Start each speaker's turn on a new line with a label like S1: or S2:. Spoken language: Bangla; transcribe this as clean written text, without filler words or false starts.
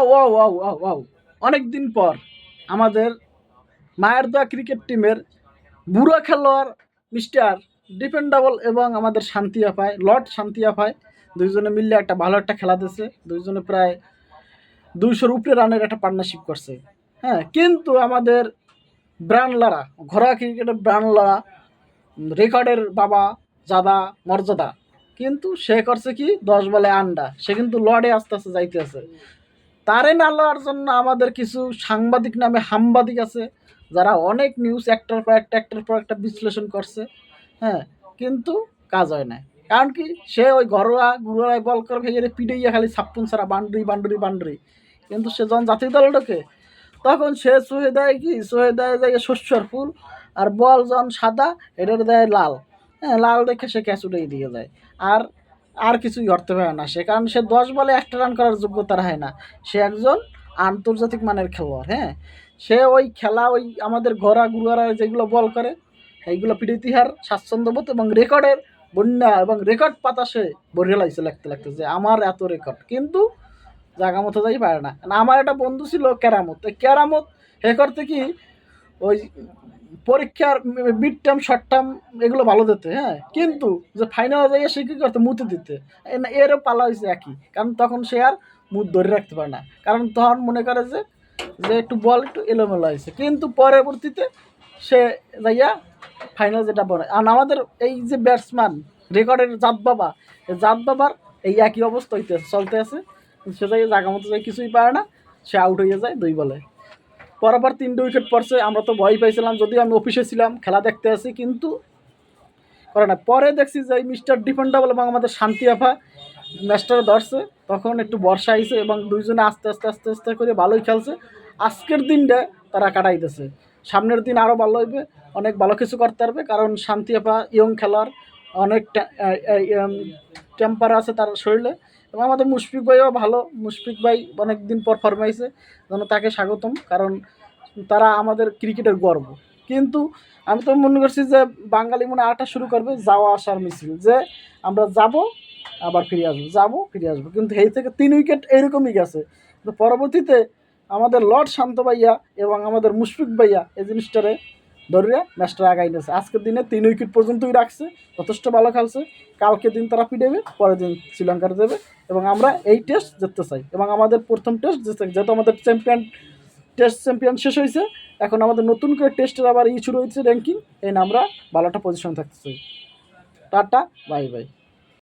S1: ওয়াও ওয়াও ওয়াও ওয়াও, অনেক দিন পর আমাদের মায়ের দোয়া ক্রিকেট টিমের বুড়ো খেলোয়াড় মিস্টার ডিপেন্ডাবল এবং আমাদের শান্তি আপায় লর্ড শান্তি আপায় দুইজনে মিললে একটা ভালো একটা খেলা দিয়েছে। দুইজনে প্রায় 200-র উপরে রানের একটা পার্টনারশিপ করছে। হ্যাঁ, কিন্তু আমাদের ব্রানলারা, ঘরোয়া ক্রিকেটের ব্রানলারা, রেকর্ডের বাবা জাদা মর্যাদা, কিন্তু সে করছে কি 10 বলে আন্ডা। সে কিন্তু লর্ডে আস্তে আস্তে যাইতে আছে। তারে না লওয়ার জন্য আমাদের কিছু সাংবাদিক নামে হামবাদিক আছে, যারা অনেক নিউজ একটার পর একটা বিশ্লেষণ করছে। হ্যাঁ, কিন্তু কাজ হয় না। কারণ কি, সে ওই ঘরোয়ায় বল করে ভেঙে পিটাইয়া খালি ছাপ্পন ছাড়া বান্ডুরি। কিন্তু সে যখন জাতীয় দলে ঢোকে তখন সে ছুঁয়ে দেয় কি, ছুঁয়ে দেয় যায় শস্যর ফুল, আর বল যখন সাদা এটার দেয় লাল। হ্যাঁ, লাল দেখে সে ক্যাচ উঠেই দিয়ে যায়। আর আর কিছুই করতে পারে না সে, কারণ সে 10 বলে একটা রান করার যোগ্যতা রাখে না। সে একজন আন্তর্জাতিক মানের খেলোয়াড়। হ্যাঁ, সে ওই খেলা ওই আমাদের গুড়ারা যেগুলো বল করে এইগুলো পিড়িতিহার স্বাচ্ছন্দ্যবোধ এবং রেকর্ডের বন্যা এবং রেকর্ড পাতা সে ভরে লাগছে লাগতে যে আমার এত রেকর্ড, কিন্তু জায়গা মতো যাই পারে না। আমার একটা বন্ধু ছিল কেরামত, কেরামত হে করতে কি ওই পরীক্ষার মিড টার্ম শর্ট টার্ম এগুলো ভালো দিতে। হ্যাঁ, কিন্তু যে ফাইনাল যাইয়ে সে কী করতে মুতে দিতে, এরও পালা হয়েছে একই। কারণ তখন সে আর মুদ ধরে রাখতে পারে না, কারণ তখন মনে করে যে যে একটু বল একটু এলোমেলো হয়েছে, কিন্তু পরবর্তীতে সে যাইয়া ফাইনাল যেটা বলে। আর আমাদের এই যে ব্যাটসম্যান রেকর্ডের জাত বাবার এই একই অবস্থা চলতে আছে। সে যাই জায়গা মতো যাই কিছুই পারে না, সে আউট হয়ে যায় 2 বলে। পরপর 3টে উইকেট পড়ছে। আমরা তো ভয় পাইছিলাম, যদিও আমি অফিসে ছিলাম খেলা দেখতে আসি, কিন্তু করে না। পরে দেখছি যে মিস্টার ডিপেন্ডাবল এবং আমাদের শান্তি আফা ম্যাচটা ধরছে, তখন একটু বর্ষা আইছে এবং দুইজনে আস্তে করে ভালোই খেলছে। আজকের দিনটা তারা কাটাইতেছে, সামনের দিন আরও ভালো হইবে, অনেক ভালো কিছু করতে পারবে। কারণ শান্তি আফা ইয়ং খেলোয়াড়, অনেক টেম্পার আছে তার শরীরে। এবং আমাদের মুশফিক ভাইও ভালো, মুশফিক ভাই অনেক দিন পর ফরমাইছে, যেন তাকে স্বাগতম। কারণ তারা আমাদের ক্রিকেটের গর্ব। কিন্তু আমি তো মনে করছি যে বাঙালি মনে আটা শুরু করবে যাওয়া আসার মিছিল, যে আমরা যাব আবার ফিরে আসবো, যাবো ফিরে আসবো। কিন্তু এই থেকে 3 উইকেট এইরকমই গেছে। কিন্তু পরবর্তীতে আমাদের লর্ড শান্ত ভাইয়া এবং আমাদের মুশফিক ভাইয়া এই জিনিসটারে ধরিয়া ম্যাচটা আগাই নিয়েছে। আজকের দিনে 3 উইকেট পর্যন্তই রাখছে, যথেষ্ট ভালো খেলছে। কালকে দিন তারা পিটাবে, পরের দিন শ্রীলঙ্কার দেবে। এবং আমরা এই টেস্ট জিততে চাই, এবং আমাদের প্রথম টেস্ট যেহেতু আমাদের টেস্ট চ্যাম্পিয়ন শেষ হয়েছে, এখন আমাদের নতুন করে টেস্টের আবার শুরু হয়েছে র্যাঙ্কিং। এই না আমরা ভালো একটা পজিশন থাকতে চাই। Tata, bye bye.